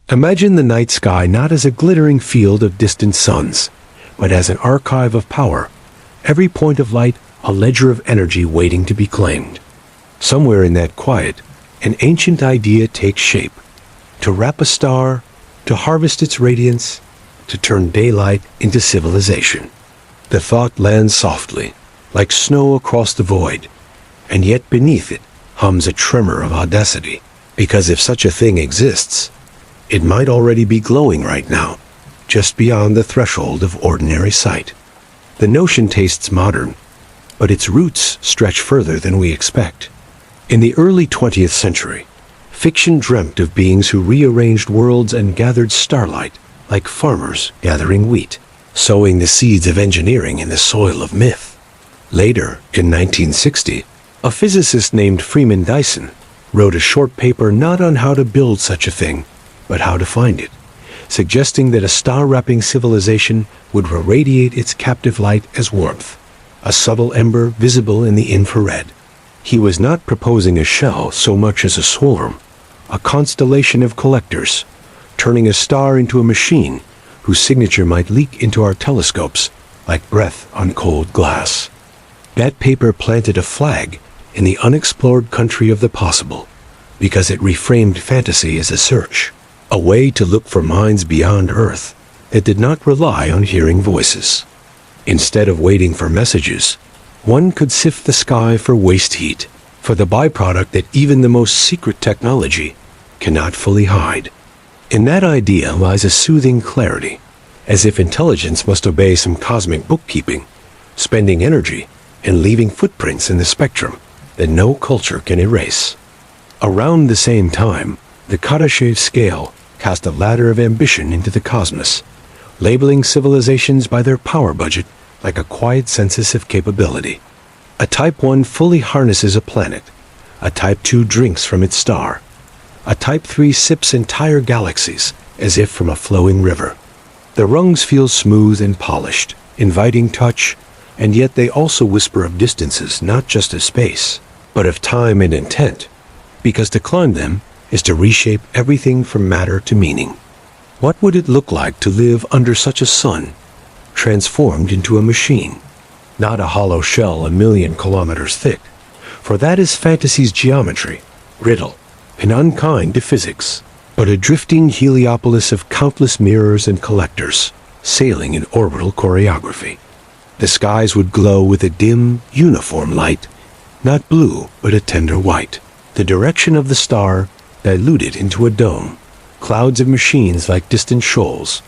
Imagine the night sky not as a glittering field of distant suns, but as an archive of power, every point of light a ledger of energy waiting to be claimed. Somewhere in that quiet, an ancient idea takes shape. To wrap a star, to harvest its radiance, to turn daylight into civilization. The thought lands softly, like snow across the void, and yet beneath it hums a tremor of audacity, because if such a thing exists, it might already be glowing right now, just beyond the threshold of ordinary sight. The notion tastes modern, but its roots stretch further than we expect. In the early 20th century, fiction dreamt of beings who rearranged worlds and gathered starlight, like farmers gathering wheat, sowing the seeds of engineering in the soil of myth. Later, in 1960, a physicist named Freeman Dyson wrote a short paper not on how to build such a thing, but how to find it, suggesting that a star-wrapping civilization would irradiate its captive light as warmth, a subtle ember visible in the infrared. He was not proposing a shell so much as a swarm, a constellation of collectors, turning a star into a machine whose signature might leak into our telescopes like breath on cold glass. That paper planted a flag in the unexplored country of the possible, because it reframed fantasy as a search, a way to look for minds beyond Earth that did not rely on hearing voices. Instead of waiting for messages, one could sift the sky for waste heat, for the byproduct that even the most secret technology cannot fully hide. In that idea lies a soothing clarity, as if intelligence must obey some cosmic bookkeeping, spending energy and leaving footprints in the spectrum that no culture can erase. Around the same time, the Kardashev scale cast a ladder of ambition into the cosmos, labeling civilizations by their power budget like a quiet census of capability. A Type 1 fully harnesses a planet, a Type 2 drinks from its star, a Type 3 sips entire galaxies as if from a flowing river. The rungs feel smooth and polished, inviting touch, and yet they also whisper of distances not just of space, but of time and intent, because to climb them is to reshape everything from matter to meaning. What would it look like to live under such a sun, transformed into a machine? Not a hollow shell 1,000,000 kilometers thick, for that is fantasy's geometry, brittle, and unkind to physics, but a drifting Heliopolis of countless mirrors and collectors, sailing in orbital choreography. The skies would glow with a dim, uniform light, not blue, but a tender white. The direction of the star diluted into a dome, clouds of machines like distant shoals,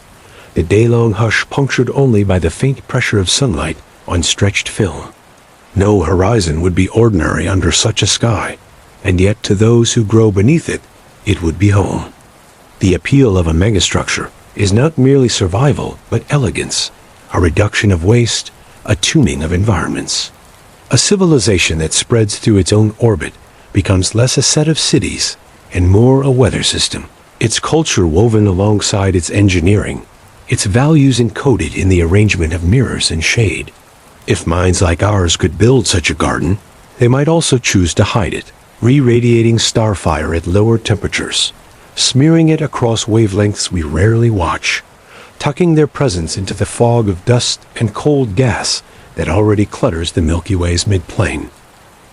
the day-long hush punctured only by the faint pressure of sunlight on stretched film. No horizon would be ordinary under such a sky, and yet to those who grow beneath it, it would be home. The appeal of a megastructure is not merely survival, but elegance, a reduction of waste, a tuning of environments. A civilization that spreads through its own orbit becomes less a set of cities and more a weather system, its culture woven alongside its engineering, its values encoded in the arrangement of mirrors and shade. If minds like ours could build such a garden, they might also choose to hide it, re-radiating starfire at lower temperatures, smearing it across wavelengths we rarely watch, tucking their presence into the fog of dust and cold gas that already clutters the Milky Way's mid-plane.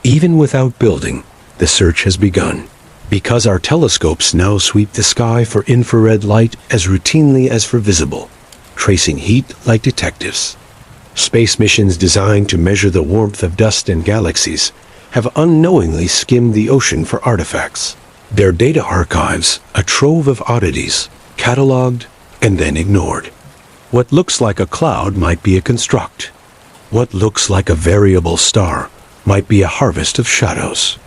Even without building, the search has begun, because our telescopes now sweep the sky for infrared light as routinely as for visible, tracing heat like detectives. Space missions designed to measure the warmth of dust and galaxies have unknowingly skimmed the ocean for artifacts, their data archives a trove of oddities, cataloged and then ignored. What looks like a cloud might be a construct. What looks like a variable star might be a harvest of shadows.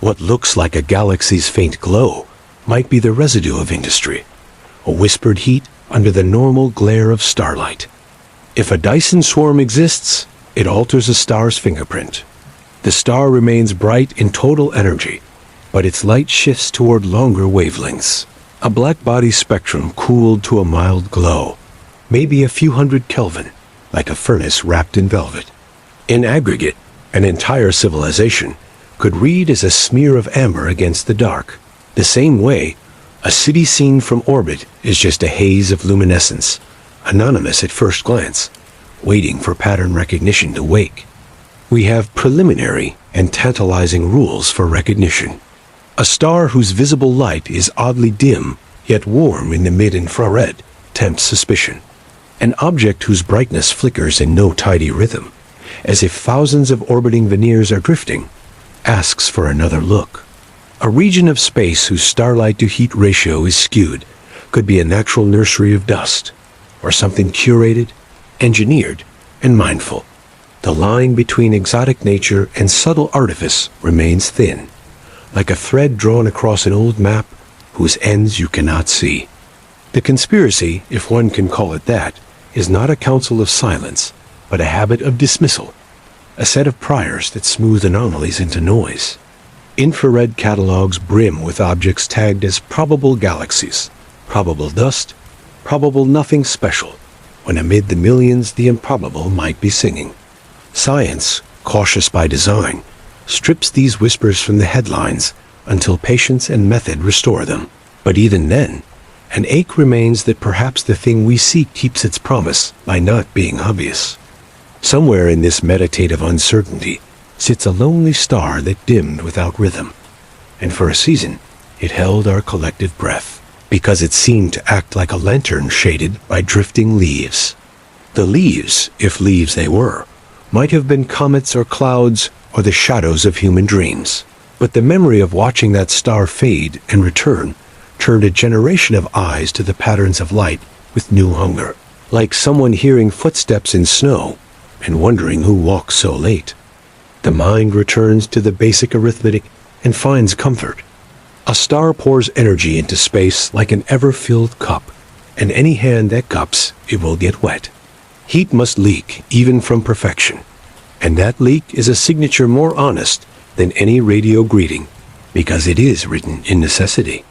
What looks like a galaxy's faint glow might be the residue of industry, a whispered heat under the normal glare of starlight. If a Dyson swarm exists, it alters a star's fingerprint. The star remains bright in total energy, but its light shifts toward longer wavelengths. A black body spectrum cooled to a mild glow, maybe a few hundred Kelvin, like a furnace wrapped in velvet. In aggregate, an entire civilization could read as a smear of amber against the dark, the same way A city seen from orbit is just a haze of luminescence, anonymous at first glance, waiting for pattern recognition to wake. We have preliminary and tantalizing rules for recognition. A star whose visible light is oddly dim, yet warm in the mid-infrared, tempts suspicion. An object whose brightness flickers in no tidy rhythm, as if thousands of orbiting veneers are drifting, asks for another look. A region of space whose starlight-to-heat ratio is skewed could be a natural nursery of dust, or something curated, engineered, and mindful. The line between exotic nature and subtle artifice remains thin, like a thread drawn across an old map whose ends you cannot see. The conspiracy, if one can call it that, is not a council of silence, but a habit of dismissal, a set of priors that smooth anomalies into noise. Infrared catalogs brim with objects tagged as probable galaxies, probable dust, probable nothing special, when amid the millions the improbable might be singing. Science, cautious by design, strips these whispers from the headlines until patience and method restore them. But even then, an ache remains that perhaps the thing we seek keeps its promise by not being obvious. Somewhere in this meditative uncertainty sits a lonely star that dimmed without rhythm, and for a season it held our collective breath, because it seemed to act like a lantern shaded by drifting leaves. The leaves, if leaves they were, might have been comets or clouds or the shadows of human dreams, but the memory of watching that star fade and return turned a generation of eyes to the patterns of light with new hunger, like someone hearing footsteps in snow and wondering who walks so late. The mind returns to the basic arithmetic and finds comfort. A star pours energy into space like an ever-filled cup, and any hand that cups, it will get wet. Heat must leak even from perfection, and that leak is a signature more honest than any radio greeting, because it is written in necessity.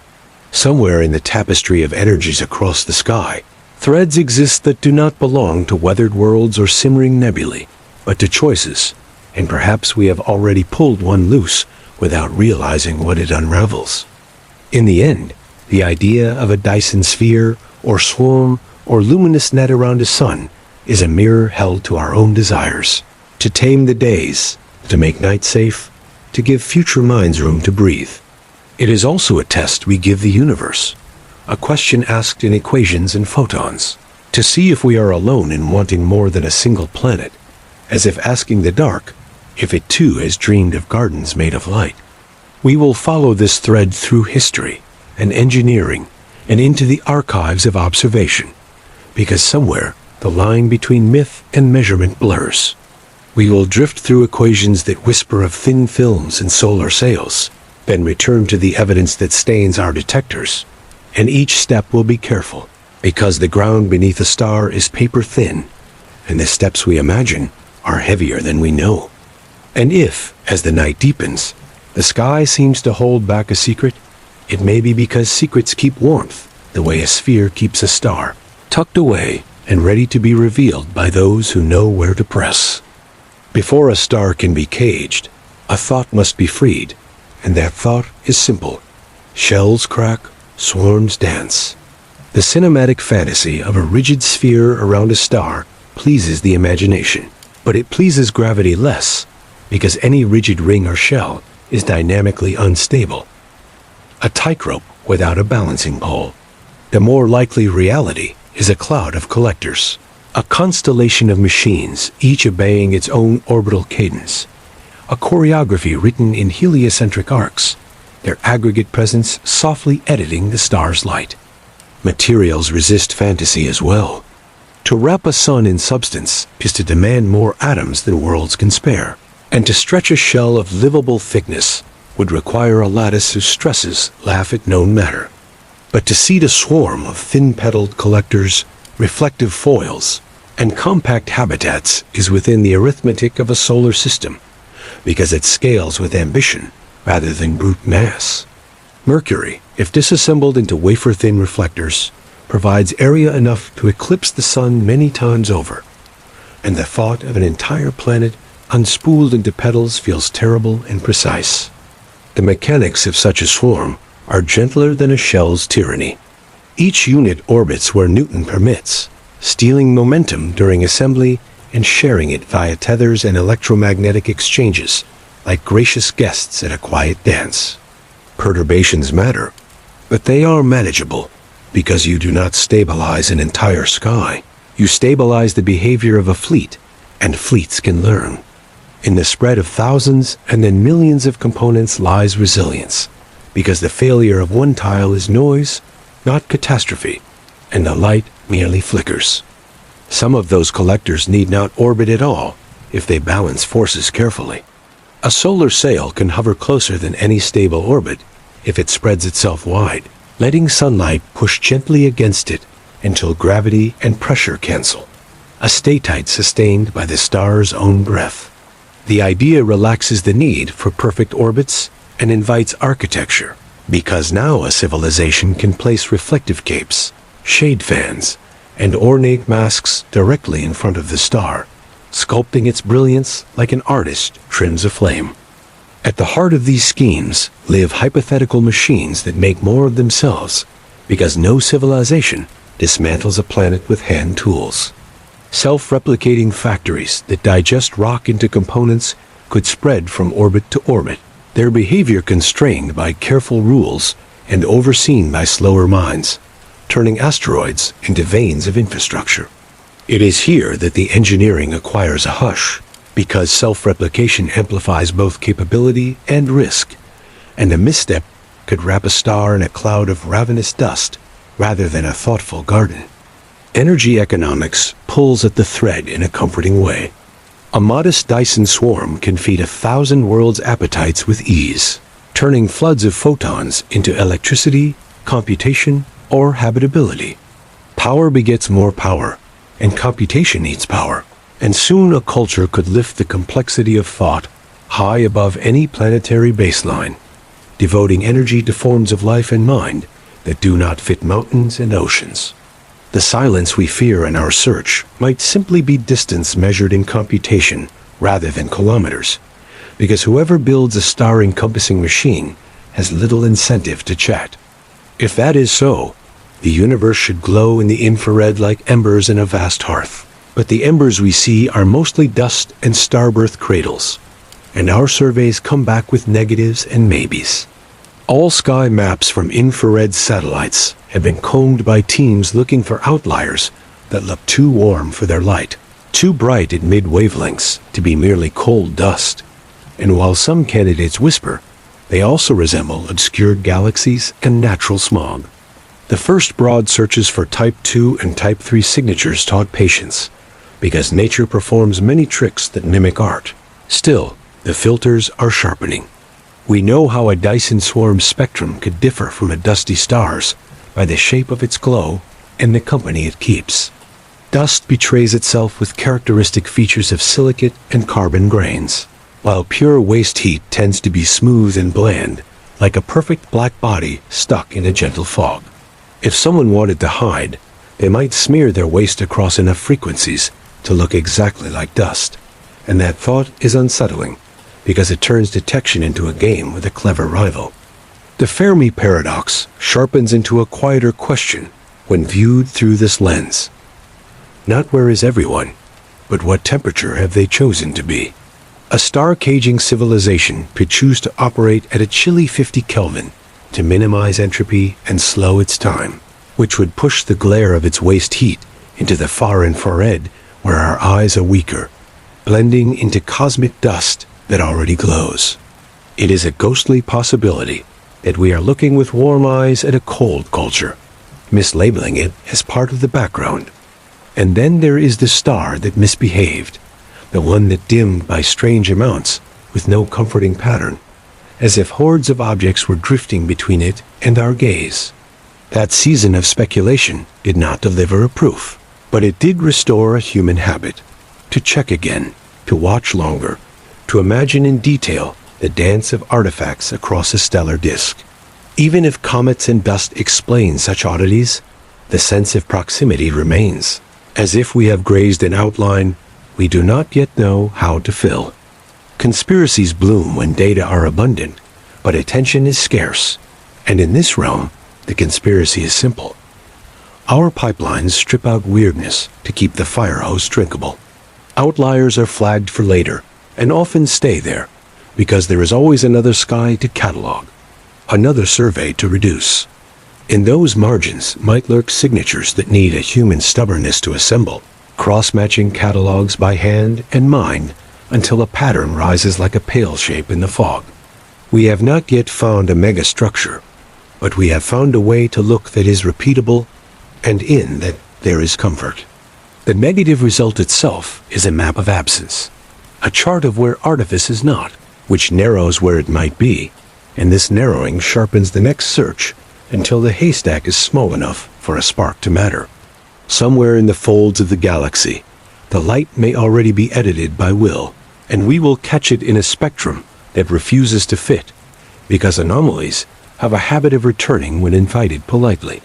Somewhere in the tapestry of energies across the sky, threads exist that do not belong to weathered worlds or simmering nebulae, but to choices, and perhaps we have already pulled one loose without realizing what it unravels. In the end, the idea of a Dyson sphere, or swarm, or luminous net around a sun is a mirror held to our own desires, to tame the days, to make night safe, to give future minds room to breathe. It is also a test we give the universe, a question asked in equations and photons, to see if we are alone in wanting more than a single planet, as if asking the dark if it too has dreamed of gardens made of light. We will follow this thread through history and engineering and into the archives of observation, because somewhere the line between myth and measurement blurs. We will drift through equations that whisper of thin films and solar sails, then return to the evidence that stains our detectors. And each step will be careful, because the ground beneath a star is paper thin, and the steps we imagine are heavier than we know. And if, as the night deepens, the sky seems to hold back a secret, it may be because secrets keep warmth, the way a sphere keeps a star, tucked away and ready to be revealed by those who know where to press. Before a star can be caged, a thought must be freed, and that thought is simple. Shells crack, swarms dance. The cinematic fantasy of a rigid sphere around a star pleases the imagination, but it pleases gravity less, because any rigid ring or shell is dynamically unstable. A tightrope without a balancing pole. The more likely reality is a cloud of collectors, a constellation of machines, each obeying its own orbital cadence, a choreography written in heliocentric arcs, their aggregate presence softly editing the star's light. Materials resist fantasy as well. To wrap a sun in substance is to demand more atoms than worlds can spare, and to stretch a shell of livable thickness would require a lattice whose stresses laugh at known matter. But to seed a swarm of thin-petaled collectors, reflective foils, and compact habitats is within the arithmetic of a solar system, because it scales with ambition rather than brute mass. Mercury, if disassembled into wafer-thin reflectors, provides area enough to eclipse the sun many times over, and the thought of an entire planet unspooled into petals feels terrible and precise. The mechanics of such a swarm are gentler than a shell's tyranny. Each unit orbits where Newton permits, stealing momentum during assembly and sharing it via tethers and electromagnetic exchanges, like gracious guests at a quiet dance. Perturbations matter, but they are manageable, because you do not stabilize an entire sky. You stabilize the behavior of a fleet, and fleets can learn. In the spread of thousands and then millions of components lies resilience, because the failure of one tile is noise, not catastrophe, and the light merely flickers. Some of those collectors need not orbit at all if they balance forces carefully. A solar sail can hover closer than any stable orbit if it spreads itself wide, letting sunlight push gently against it until gravity and pressure cancel. A statite sustained by the star's own breath. The idea relaxes the need for perfect orbits and invites architecture, because now a civilization can place reflective capes, shade fans, and ornate masks directly in front of the star, sculpting its brilliance like an artist trims a flame. At the heart of these schemes live hypothetical machines that make more of themselves, because no civilization dismantles a planet with hand tools. Self-replicating factories that digest rock into components could spread from orbit to orbit, their behavior constrained by careful rules and overseen by slower minds, turning asteroids into veins of infrastructure. It is here that the engineering acquires a hush, because self-replication amplifies both capability and risk, and a misstep could wrap a star in a cloud of ravenous dust rather than a thoughtful garden. Energy economics pulls at the thread in a comforting way. A modest Dyson swarm can feed 1,000 worlds' appetites with ease, turning floods of photons into electricity, computation, or habitability. Power begets more power, and computation needs power, and soon a culture could lift the complexity of thought high above any planetary baseline, devoting energy to forms of life and mind that do not fit mountains and oceans. The silence we fear in our search might simply be distance measured in computation rather than kilometers, because whoever builds a star-encompassing machine has little incentive to chat. If that is so, the universe should glow in the infrared like embers in a vast hearth. But the embers we see are mostly dust and starbirth cradles, and our surveys come back with negatives and maybes. All sky maps from infrared satellites have been combed by teams looking for outliers that look too warm for their light, too bright at mid-wavelengths to be merely cold dust. And while some candidates whisper, they also resemble obscured galaxies and natural smog. The first broad searches for Type 2 and Type 3 signatures taught patience, because nature performs many tricks that mimic art. Still, the filters are sharpening. We know how a Dyson swarm spectrum could differ from a dusty star's by the shape of its glow and the company it keeps. Dust betrays itself with characteristic features of silicate and carbon grains, while pure waste heat tends to be smooth and bland, like a perfect black body stuck in a gentle fog. If someone wanted to hide, they might smear their waste across enough frequencies to look exactly like dust, and that thought is unsettling, because it turns detection into a game with a clever rival. The Fermi paradox sharpens into a quieter question when viewed through this lens. Not where is everyone, but what temperature have they chosen to be? A star-caging civilization could choose to operate at a chilly 50 Kelvin to minimize entropy and slow its time, which would push the glare of its waste heat into the far infrared where our eyes are weaker, blending into cosmic dust that already glows. It is a ghostly possibility that we are looking with warm eyes at a cold culture, mislabeling it as part of the background. And then there is the star that misbehaved, the one that dimmed by strange amounts with no comforting pattern, as if hordes of objects were drifting between it and our gaze. That season of speculation did not deliver a proof, but it did restore a human habit, to check again, to watch longer, to imagine in detail the dance of artifacts across a stellar disk. Even if comets and dust explain such oddities, the sense of proximity remains, as if we have grazed an outline we do not yet know how to fill. Conspiracies bloom when data are abundant, but attention is scarce, And in this realm, the conspiracy is simple. Our pipelines strip out weirdness to keep the fire hose drinkable. Outliers are flagged for later, and often stay there, because there is always another sky to catalog, another survey to reduce. In those margins might lurk signatures that need a human stubbornness to assemble, cross-matching catalogs by hand and mind until a pattern rises like a pale shape in the fog. We have not yet found a megastructure, but we have found a way to look that is repeatable, and in that there is comfort. The negative result itself is a map of absence, a chart of where artifice is not, which narrows where it might be, and this narrowing sharpens the next search until the haystack is small enough for a spark to matter. Somewhere in the folds of the galaxy, the light may already be edited by will, and we will catch it in a spectrum that refuses to fit, because anomalies have a habit of returning when invited politely.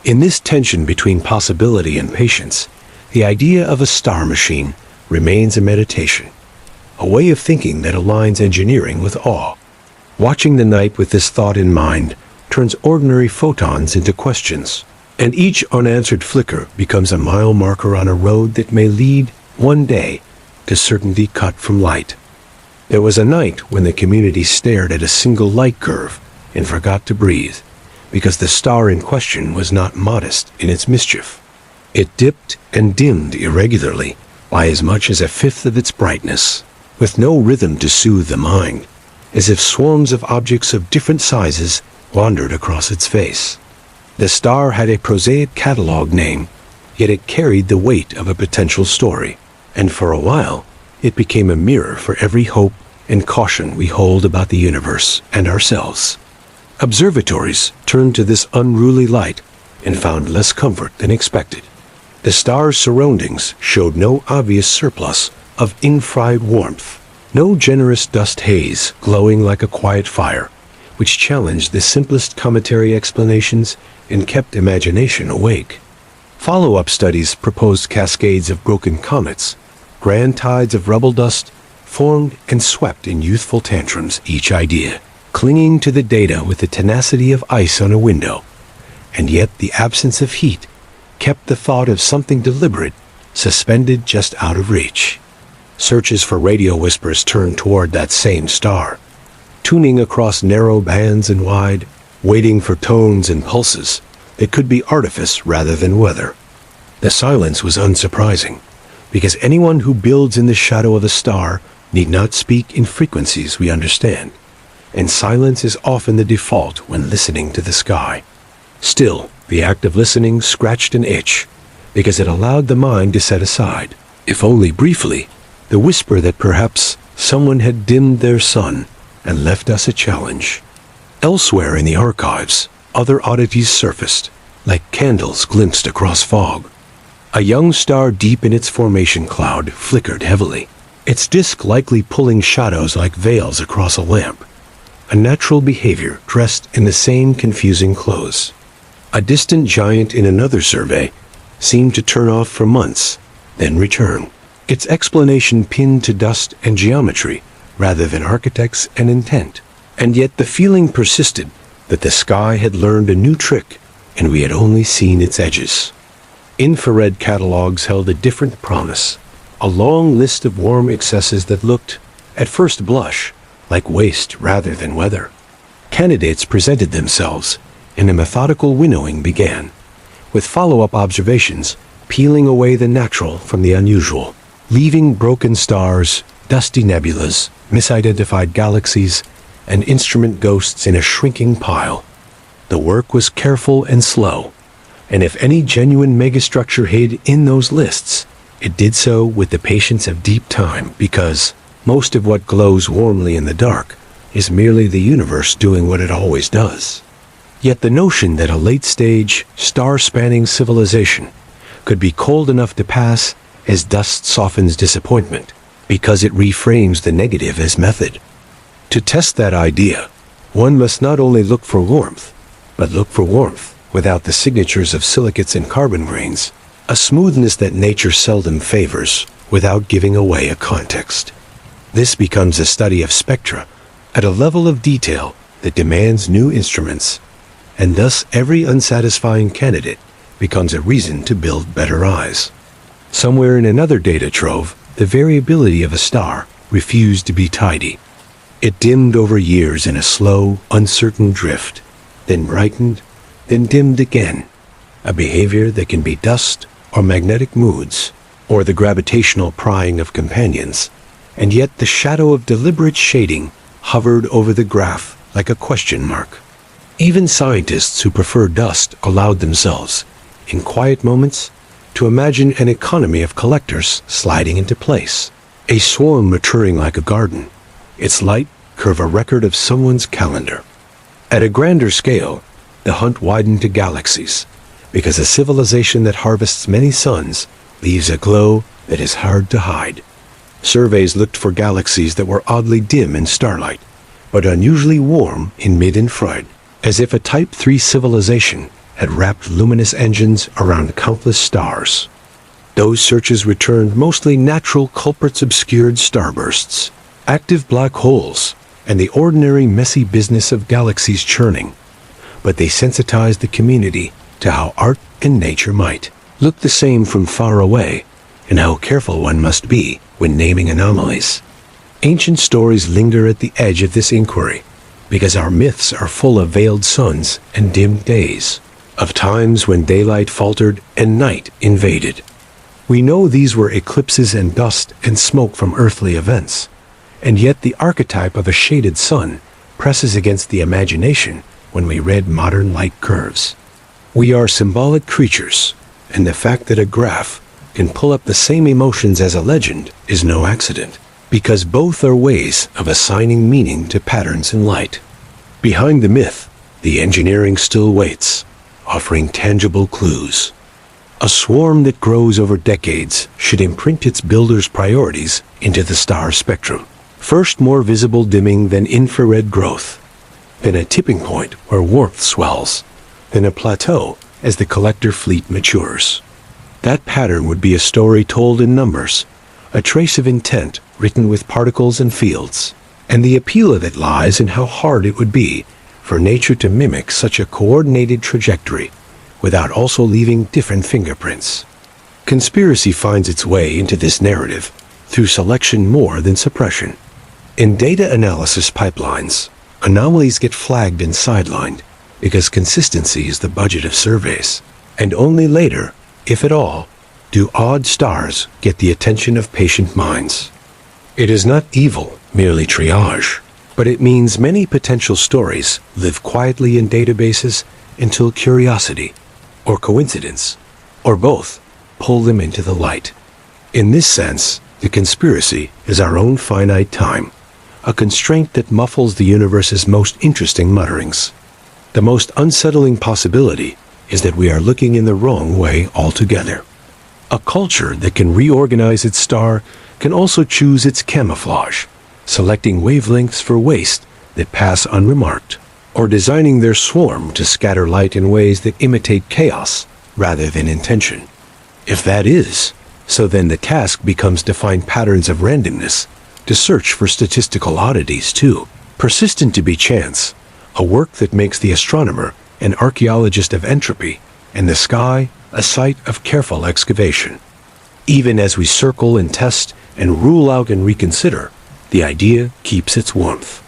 In this tension between possibility and patience, the idea of a star machine remains a meditation, a way of thinking that aligns engineering with awe. Watching the night with this thought in mind turns ordinary photons into questions, and each unanswered flicker becomes a mile marker on a road that may lead, one day, to certainty cut from light. There was a night when the community stared at a single light curve and forgot to breathe, because the star in question was not modest in its mischief. It dipped and dimmed irregularly by as much as a fifth of its brightness, with no rhythm to soothe the mind, as if swarms of objects of different sizes wandered across its face. The star had a prosaic catalog name, yet it carried the weight of a potential story, and for a while it became a mirror for every hope and caution we hold about the universe and ourselves. Observatories turned to this unruly light and found less comfort than expected. The star's surroundings showed no obvious surplus of infrared warmth, no generous dust haze glowing like a quiet fire, which challenged the simplest cometary explanations and kept imagination awake. Follow-up studies proposed cascades of broken comets, grand tides of rubble dust, formed and swept in youthful tantrums each idea, clinging to the data with the tenacity of ice on a window. And yet the absence of heat kept the thought of something deliberate suspended just out of reach. Searches for radio whispers turned toward that same star, tuning across narrow bands and wide, waiting for tones and pulses that could be artifice rather than weather. The silence was unsurprising, because anyone who builds in the shadow of a star need not speak in frequencies we understand, and silence is often the default when listening to the sky. Still, the act of listening scratched an itch, because it allowed the mind to set aside, if only briefly, the whisper that perhaps someone had dimmed their sun and left us a challenge. Elsewhere in the archives, other oddities surfaced, like candles glimpsed across fog. A young star deep in its formation cloud flickered heavily, its disk likely pulling shadows like veils across a lamp, a natural behavior dressed in the same confusing clothes. A distant giant in another survey seemed to turn off for months, then return, its explanation pinned to dust and geometry rather than architects and intent. And yet the feeling persisted that the sky had learned a new trick and we had only seen its edges. Infrared catalogs held a different promise, a long list of warm excesses that looked, at first blush, like waste rather than weather. Candidates presented themselves, and a methodical winnowing began, with follow-up observations peeling away the natural from the unusual, leaving broken stars, dusty nebulas, misidentified galaxies, and instrument ghosts in a shrinking pile. The work was careful and slow, and if any genuine megastructure hid in those lists, it did so with the patience of deep time, because most of what glows warmly in the dark is merely the universe doing what it always does. Yet the notion that a late-stage, star-spanning civilization could be cold enough to pass as dust softens disappointment, because it reframes the negative as method. To test that idea, one must not only look for warmth, but look for warmth without the signatures of silicates and carbon grains, a smoothness that nature seldom favors without giving away a context. This becomes a study of spectra at a level of detail that demands new instruments and thus every unsatisfying candidate becomes a reason to build better eyes. Somewhere in another data trove, the variability of a star refused to be tidy. It dimmed over years in a slow, uncertain drift, then brightened, then dimmed again, a behavior that can be dust or magnetic moods, or the gravitational prying of companions, and yet the shadow of deliberate shading hovered over the graph like a question mark. Even scientists who prefer dust allowed themselves, in quiet moments, to imagine an economy of collectors sliding into place, a swarm maturing like a garden, its light curve a record of someone's calendar. At a grander scale, the hunt widened to galaxies, because a civilization that harvests many suns leaves a glow that is hard to hide. Surveys looked for galaxies that were oddly dim in starlight, but unusually warm in mid-infrared, as if a Type 3 civilization had wrapped luminous engines around countless stars. Those searches returned mostly natural culprits, obscured starbursts, active black holes, and the ordinary messy business of galaxies churning. But they sensitized the community to how art and nature might look the same from far away, and how careful one must be when naming anomalies. Ancient stories linger at the edge of this inquiry, because our myths are full of veiled suns and dimmed days, of times when daylight faltered and night invaded. We know these were eclipses and dust and smoke from earthly events, and yet the archetype of a shaded sun presses against the imagination when we read modern light curves. We are symbolic creatures, and the fact that a graph can pull up the same emotions as a legend is no accident, because both are ways of assigning meaning to patterns in light. Behind the myth, the engineering still waits, offering tangible clues. A swarm that grows over decades should imprint its builder's priorities into the star spectrum. First more visible dimming than infrared growth, then a tipping point where warmth swells, then a plateau as the collector fleet matures. That pattern would be a story told in numbers, a trace of intent written with particles and fields, and the appeal of it lies in how hard it would be for nature to mimic such a coordinated trajectory without also leaving different fingerprints. Conspiracy finds its way into this narrative through selection more than suppression. In data analysis pipelines, anomalies get flagged and sidelined because consistency is the budget of surveys, and only later, if at all, do odd stars get the attention of patient minds. It is not evil, merely triage, but it means many potential stories live quietly in databases until curiosity, or coincidence, or both, pull them into the light. In this sense, the conspiracy is our own finite time, a constraint that muffles the universe's most interesting mutterings. The most unsettling possibility is that we are looking in the wrong way altogether. A culture that can reorganize its star can also choose its camouflage, selecting wavelengths for waste that pass unremarked, or designing their swarm to scatter light in ways that imitate chaos rather than intention. If that is, so then the task becomes to find patterns of randomness, to search for statistical oddities too, persistent to be chance, a work that makes the astronomer an archaeologist of entropy, and the sky a site of careful excavation. Even as we circle and test and rule out and reconsider, the idea keeps its warmth.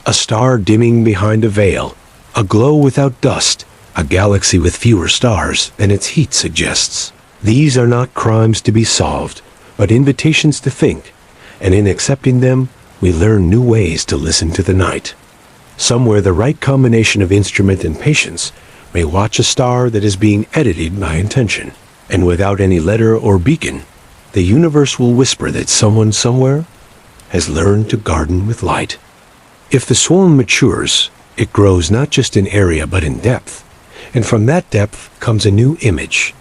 A star dimming behind a veil, a glow without dust, a galaxy with fewer stars than its heat suggests. These are not crimes to be solved, but invitations to think, and in accepting them, we learn new ways to listen to the night. Somewhere the right combination of instrument and patience may watch a star that is being edited by intention, and without any letter or beacon, the universe will whisper that someone somewhere has learned to garden with light. If the swarm matures, it grows not just in area but in depth, and from that depth comes a new image,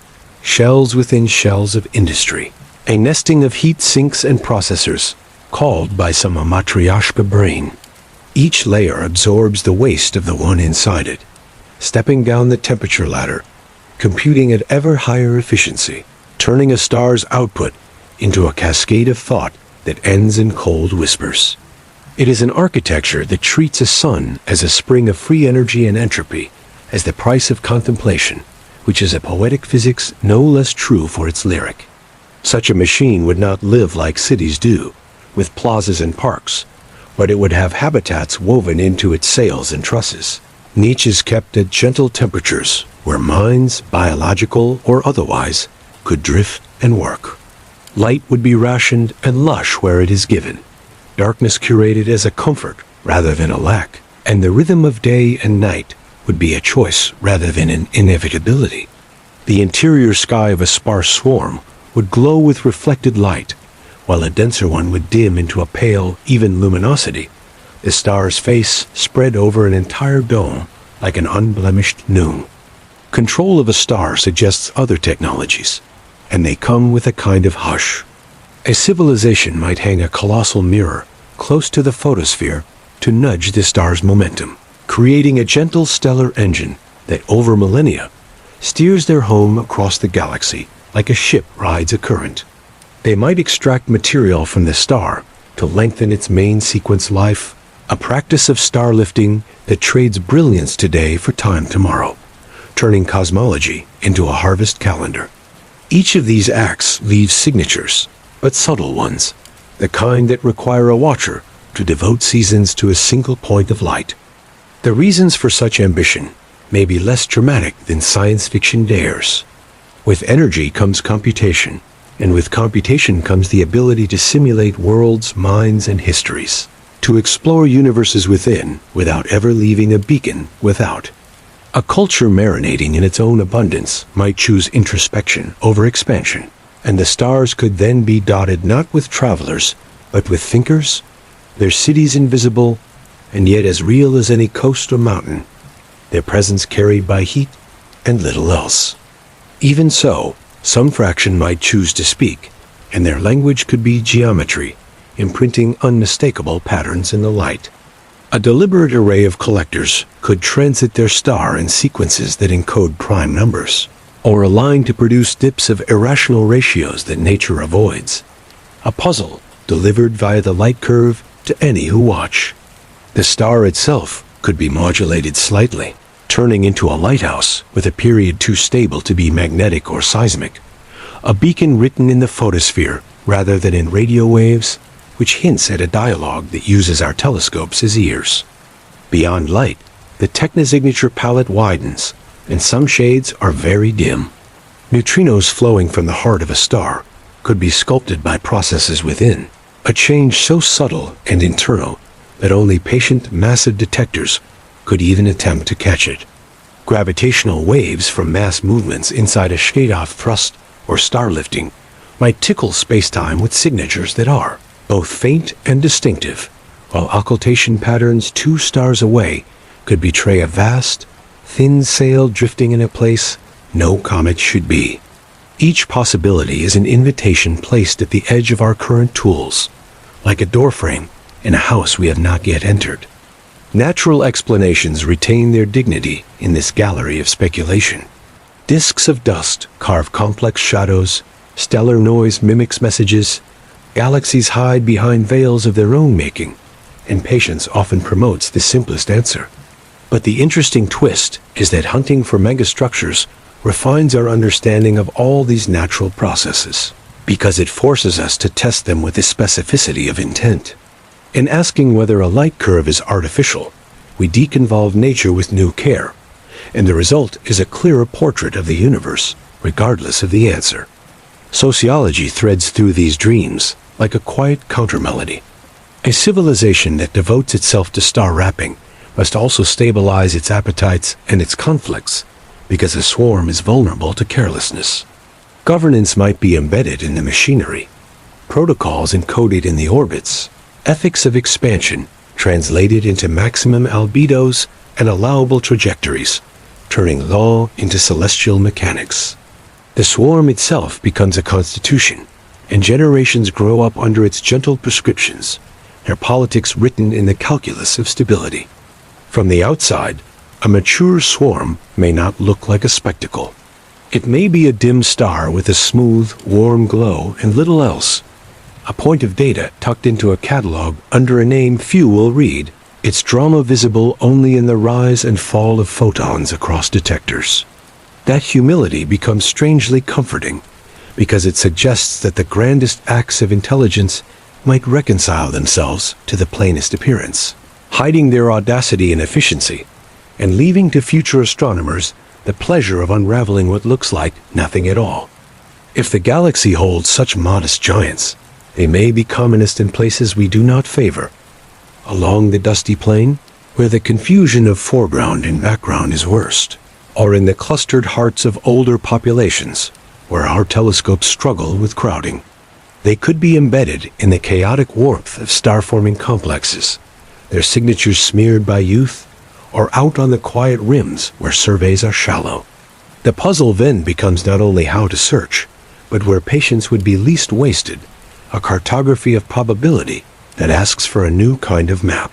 shells within shells of industry, a nesting of heat sinks and processors, called by some a Matrioshka brain. Each layer absorbs the waste of the one inside it, stepping down the temperature ladder, computing at ever higher efficiency, turning a star's output into a cascade of thought that ends in cold whispers. It is an architecture that treats a sun as a spring of free energy and entropy, as the price of contemplation, which is a poetic physics no less true for its lyric. Such a machine would not live like cities do, with plazas and parks, but it would have habitats woven into its sails and trusses, niches kept at gentle temperatures where minds, biological or otherwise, could drift and work. Light would be rationed and lush where it is given, darkness curated as a comfort rather than a lack, and the rhythm of day and night would be a choice rather than an inevitability. The interior sky of a sparse swarm would glow with reflected light, while a denser one would dim into a pale, even luminosity, the star's face spread over an entire dome like an unblemished noon. Control of a star suggests other technologies, and they come with a kind of hush. A civilization might hang a colossal mirror close to the photosphere to nudge the star's momentum, creating a gentle stellar engine that over millennia steers their home across the galaxy like a ship rides a current. They might extract material from the star to lengthen its main sequence life, a practice of star lifting that trades brilliance today for time tomorrow, turning cosmology into a harvest calendar. Each of these acts leaves signatures, but subtle ones, the kind that require a watcher to devote seasons to a single point of light. The reasons for such ambition may be less dramatic than science fiction dares. With energy comes computation, and with computation comes the ability to simulate worlds, minds, and histories, to explore universes within without ever leaving a beacon without. A culture marinating in its own abundance might choose introspection over expansion, and the stars could then be dotted not with travelers, but with thinkers, their cities invisible, and yet as real as any coast or mountain, their presence carried by heat and little else. Even so, some fraction might choose to speak, and their language could be geometry, imprinting unmistakable patterns in the light. A deliberate array of collectors could transit their star in sequences that encode prime numbers, or align to produce dips of irrational ratios that nature avoids. A puzzle delivered via the light curve to any who watch. The star itself could be modulated slightly, turning into a lighthouse with a period too stable to be magnetic or seismic, a beacon written in the photosphere rather than in radio waves, which hints at a dialogue that uses our telescopes as ears. Beyond light, the Technosignature palette widens, and some shades are very dim. Neutrinos flowing from the heart of a star could be sculpted by processes within, a change so subtle and internal that only patient, massive detectors could even attempt to catch it. Gravitational waves from mass movements inside a shade-off thrust or star lifting might tickle spacetime with signatures that are both faint and distinctive, while occultation patterns 2 stars away could betray a vast, thin sail drifting in a place no comet should be. Each possibility is an invitation placed at the edge of our current tools, like a doorframe in a house we have not yet entered. Natural explanations retain their dignity in this gallery of speculation. Disks of dust carve complex shadows, stellar noise mimics messages, galaxies hide behind veils of their own making, and patience often promotes the simplest answer. But the interesting twist is that hunting for megastructures refines our understanding of all these natural processes, because it forces us to test them with the specificity of intent. In asking whether a light curve is artificial, we deconvolve nature with new care, and the result is a clearer portrait of the universe, regardless of the answer. Sociology threads through these dreams like a quiet countermelody. A civilization that devotes itself to star wrapping must also stabilize its appetites and its conflicts, because a swarm is vulnerable to carelessness. Governance might be embedded in the machinery, protocols encoded in the orbits, ethics of expansion translated into maximum albedos and allowable trajectories, turning law into celestial mechanics. The swarm itself becomes a constitution, and generations grow up under its gentle prescriptions, their politics written in the calculus of stability. From the outside, a mature swarm may not look like a spectacle. It may be a dim star with a smooth, warm glow and little else, a point of data tucked into a catalog under a name few will read, its drama visible only in the rise and fall of photons across detectors. That humility becomes strangely comforting, because it suggests that the grandest acts of intelligence might reconcile themselves to the plainest appearance, hiding their audacity and efficiency, and leaving to future astronomers the pleasure of unraveling what looks like nothing at all. If the galaxy holds such modest giants, they may be commonest in places we do not favor, along the dusty plain, where the confusion of foreground and background is worst, or in the clustered hearts of older populations, where our telescopes struggle with crowding. They could be embedded in the chaotic warmth of star-forming complexes, their signatures smeared by youth, or out on the quiet rims where surveys are shallow. The puzzle then becomes not only how to search, but where patience would be least wasted, a cartography of probability that asks for a new kind of map.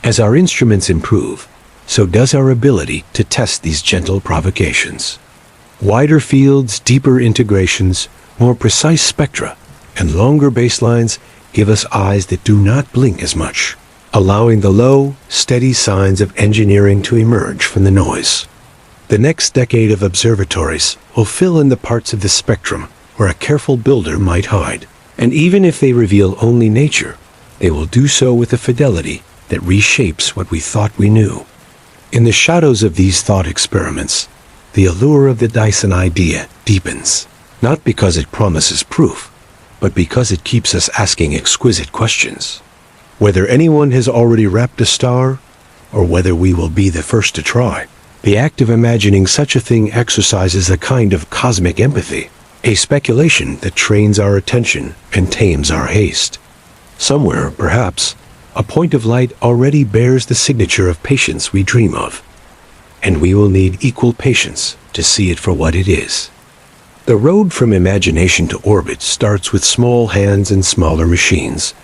As our instruments improve, so does our ability to test these gentle provocations. Wider fields, deeper integrations, more precise spectra, and longer baselines give us eyes that do not blink as much, allowing the low, steady signs of engineering to emerge from the noise. The next decade of observatories will fill in the parts of the spectrum where a careful builder might hide, and even if they reveal only nature, they will do so with a fidelity that reshapes what we thought we knew. In the shadows of these thought experiments, the allure of the Dyson idea deepens, not because it promises proof, but because it keeps us asking exquisite questions. Whether anyone has already wrapped a star, or whether we will be the first to try, the act of imagining such a thing exercises a kind of cosmic empathy, a speculation that trains our attention and tames our haste. Somewhere, perhaps, a point of light already bears the signature of patience we dream of, and we will need equal patience to see it for what it is. The road from imagination to orbit starts with small hands and smaller machines,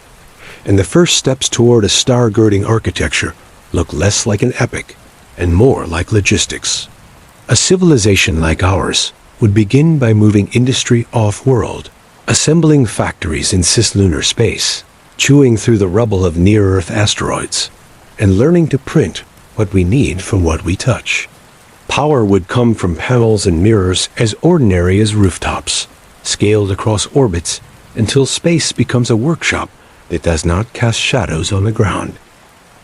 and the first steps toward a star-girding architecture look less like an epic and more like logistics. A civilization like ours would begin by moving industry off-world, assembling factories in cislunar space, chewing through the rubble of near-Earth asteroids, and learning to print what we need from what we touch. Power would come from panels and mirrors as ordinary as rooftops, scaled across orbits until space becomes a workshop that does not cast shadows on the ground.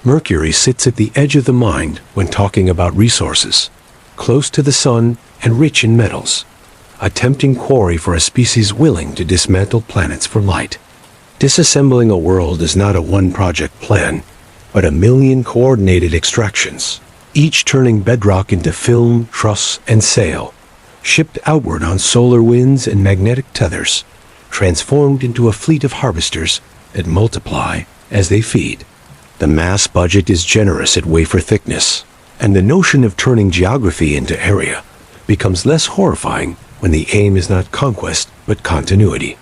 Mercury sits at the edge of the mind when talking about resources, close to the sun and rich in metals, a tempting quarry for a species willing to dismantle planets for light. Disassembling a world is not a one-project plan, but a million coordinated extractions, each turning bedrock into film, truss, and sail, shipped outward on solar winds and magnetic tethers, transformed into a fleet of harvesters that multiply as they feed. The mass budget is generous at wafer thickness, and the notion of turning geography into area becomes less horrifying when the aim is not conquest but continuity.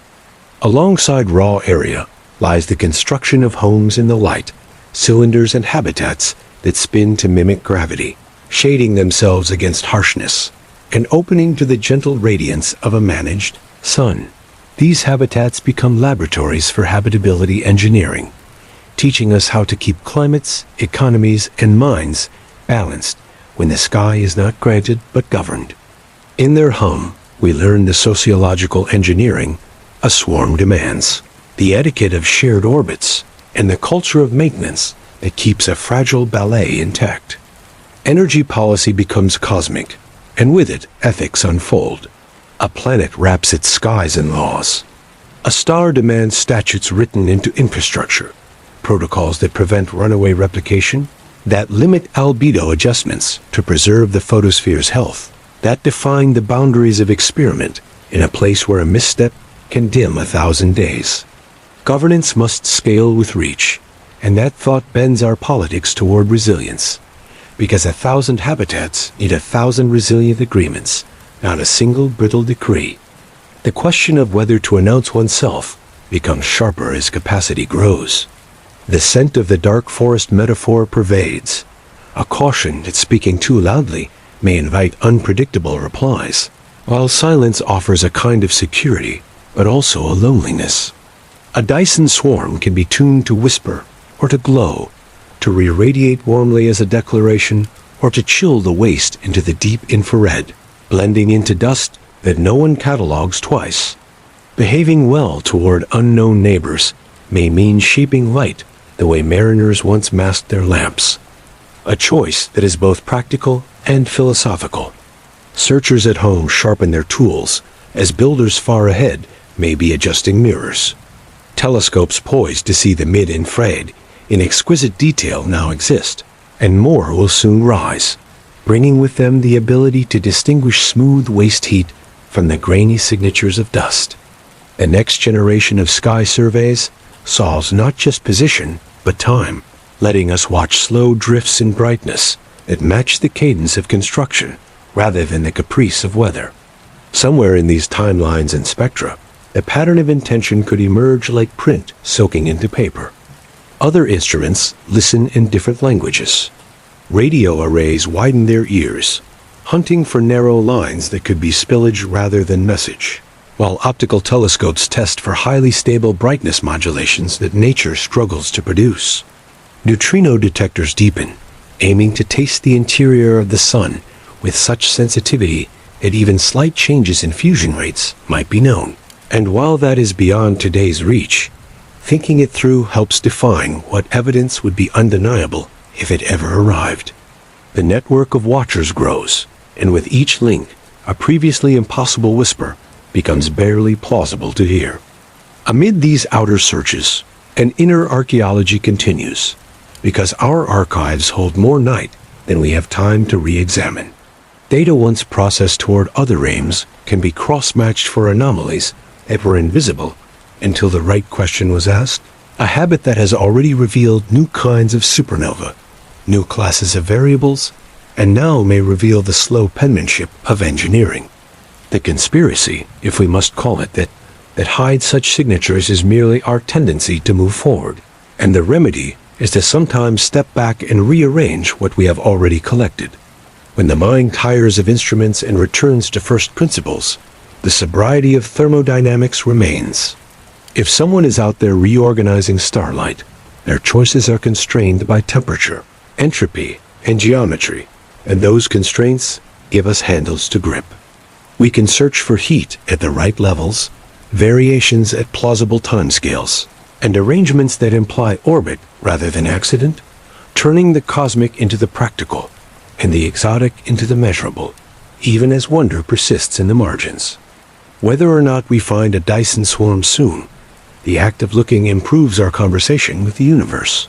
Alongside raw area lies the construction of homes in the light, cylinders and habitats that spin to mimic gravity, shading themselves against harshness, and opening to the gentle radiance of a managed sun. These habitats become laboratories for habitability engineering, teaching us how to keep climates, economies, and minds balanced when the sky is not granted but governed. In their hum, we learn the sociological engineering a swarm demands, the etiquette of shared orbits, and the culture of maintenance that keeps a fragile ballet intact. Energy policy becomes cosmic, and with it, ethics unfold. A planet wraps its skies in laws. A star demands statutes written into infrastructure, protocols that prevent runaway replication, that limit albedo adjustments to preserve the photosphere's health, that define the boundaries of experiment in a place where a misstep can dim 1,000 days. Governance must scale with reach, and that thought bends our politics toward resilience, because 1,000 habitats need 1,000 resilient agreements, not a single brittle decree. The question of whether to announce oneself becomes sharper as capacity grows. The scent of the dark forest metaphor pervades, a caution that speaking too loudly may invite unpredictable replies, while silence offers a kind of security, but also a loneliness. A Dyson swarm can be tuned to whisper or to glow, to re-radiate warmly as a declaration, or to chill the waste into the deep infrared, blending into dust that no one catalogs twice. Behaving well toward unknown neighbors may mean shaping light the way mariners once masked their lamps. A choice that is both practical and philosophical. Searchers at home sharpen their tools, as builders far ahead may be adjusting mirrors. Telescopes poised to see the mid-infrared in exquisite detail now exist, and more will soon rise, bringing with them the ability to distinguish smooth waste heat from the grainy signatures of dust. The next generation of sky surveys solves not just position, but time, letting us watch slow drifts in brightness that match the cadence of construction rather than the caprice of weather. Somewhere in these timelines and spectra, a pattern of intention could emerge like print soaking into paper. Other instruments listen in different languages. Radio arrays widen their ears, hunting for narrow lines that could be spillage rather than message, while optical telescopes test for highly stable brightness modulations that nature struggles to produce. Neutrino detectors deepen, aiming to taste the interior of the sun with such sensitivity that even slight changes in fusion rates might be known. And while that is beyond today's reach, thinking it through helps define what evidence would be undeniable if it ever arrived. The network of watchers grows, and with each link, a previously impossible whisper becomes barely plausible to hear. Amid these outer searches, an inner archaeology continues, because our archives hold more night than we have time to re-examine. Data once processed toward other aims can be cross-matched for anomalies that were invisible until the right question was asked, a habit that has already revealed new kinds of supernova, new classes of variables, and now may reveal the slow penmanship of engineering. The conspiracy, if we must call it that hides such signatures is merely our tendency to move forward, and the remedy is to sometimes step back and rearrange what we have already collected. When the mind tires of instruments and returns to first principles, the sobriety of thermodynamics remains. If someone is out there reorganizing starlight, their choices are constrained by temperature, entropy, and geometry, and those constraints give us handles to grip. We can search for heat at the right levels, variations at plausible timescales, and arrangements that imply orbit rather than accident, turning the cosmic into the practical, and the exotic into the measurable, even as wonder persists in the margins. Whether or not we find a Dyson swarm soon, the act of looking improves our conversation with the universe.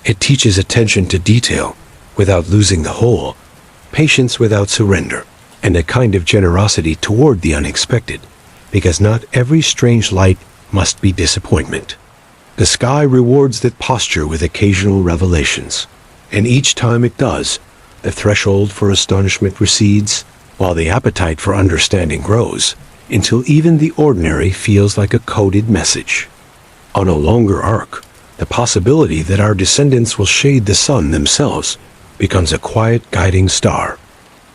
It teaches attention to detail without losing the whole, patience without surrender, and a kind of generosity toward the unexpected, because not every strange light must be disappointment. The sky rewards that posture with occasional revelations, and each time it does, the threshold for astonishment recedes, while the appetite for understanding grows, until even the ordinary feels like a coded message. On a longer arc, the possibility that our descendants will shade the sun themselves becomes a quiet guiding star.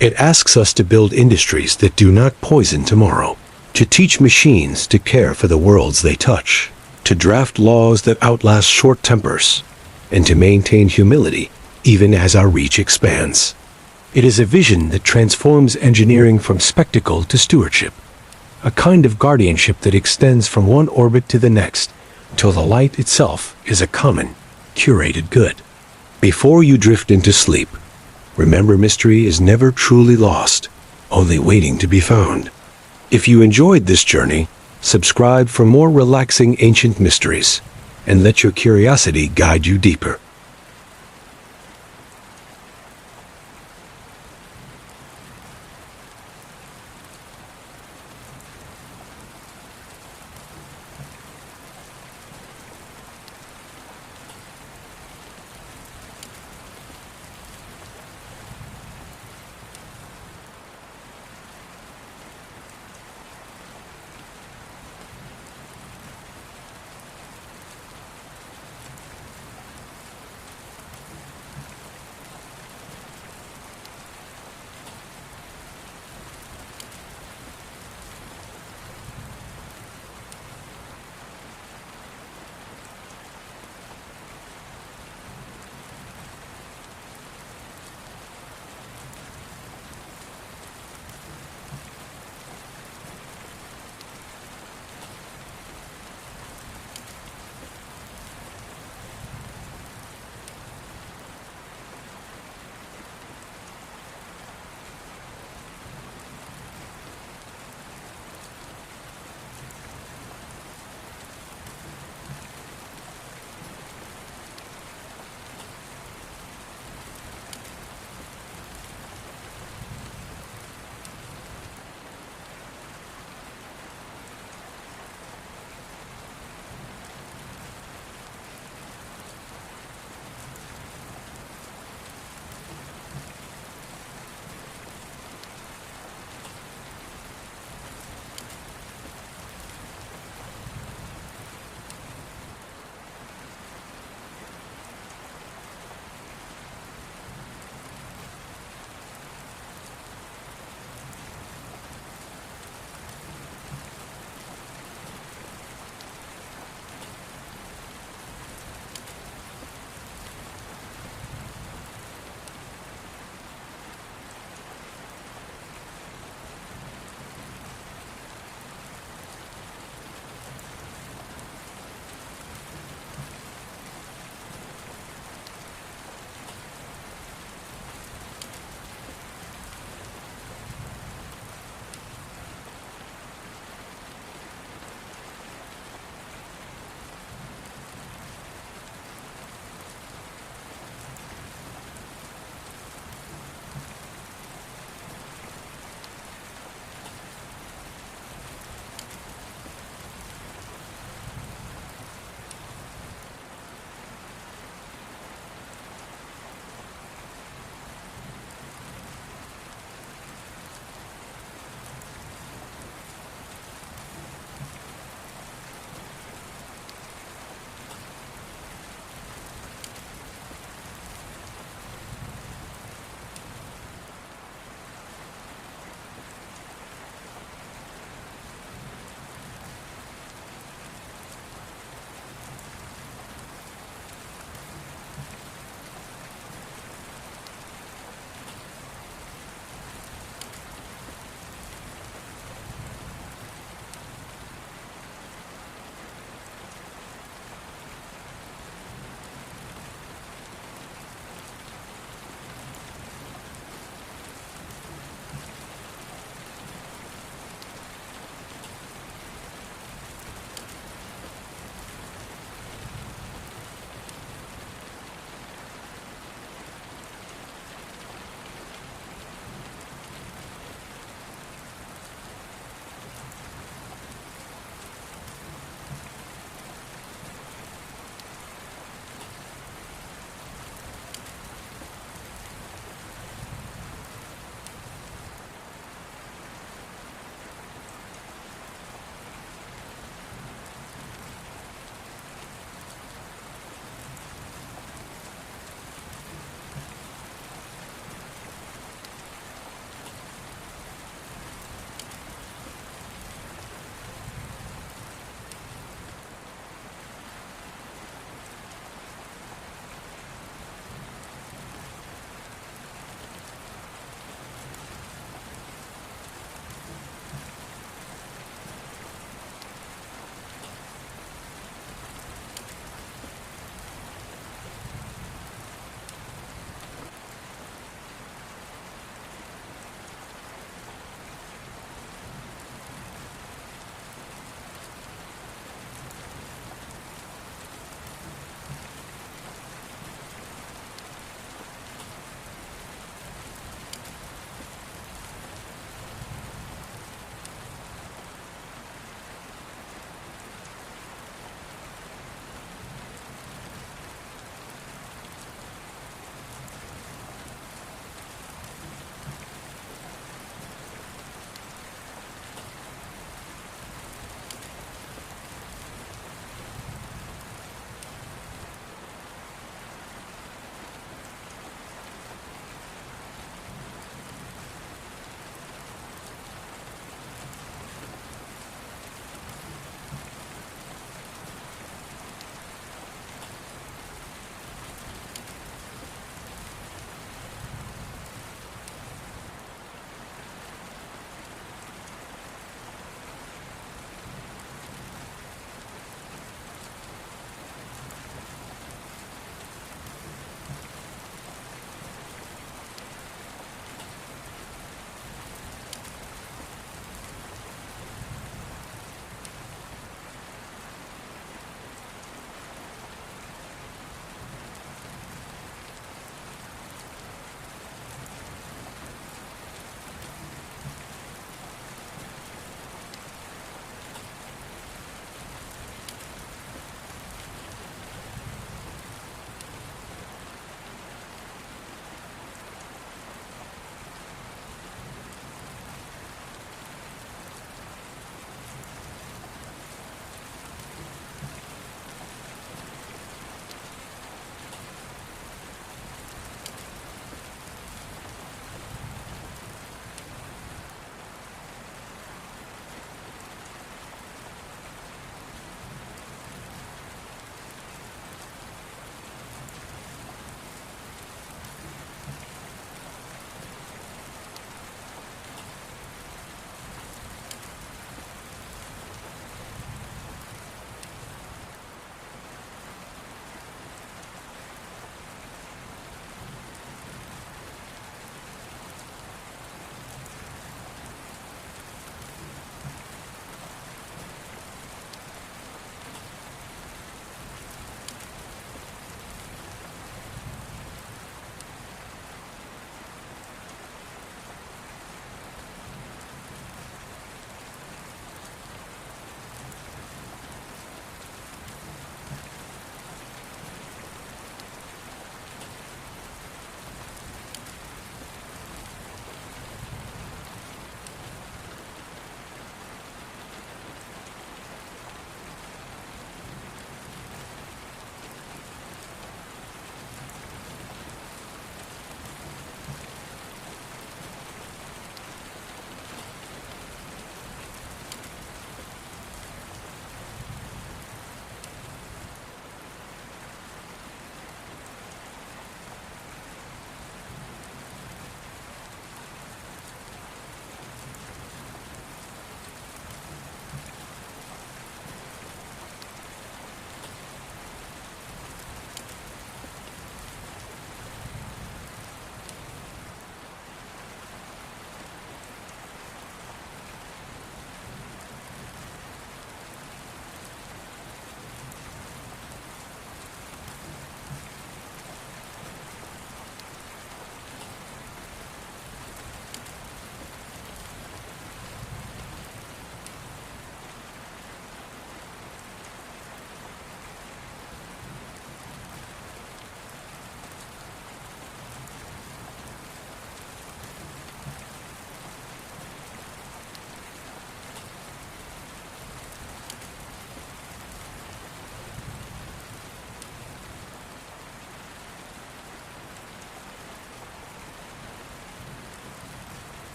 It asks us to build industries that do not poison tomorrow, to teach machines to care for the worlds they touch, to draft laws that outlast short tempers, and to maintain humility even as our reach expands. It is a vision that transforms engineering from spectacle to stewardship, a kind of guardianship that extends from one orbit to the next till the light itself is a common, curated good. Before you drift into sleep, remember mystery is never truly lost, only waiting to be found. If you enjoyed this journey, subscribe for more relaxing ancient mysteries, and let your curiosity guide you deeper.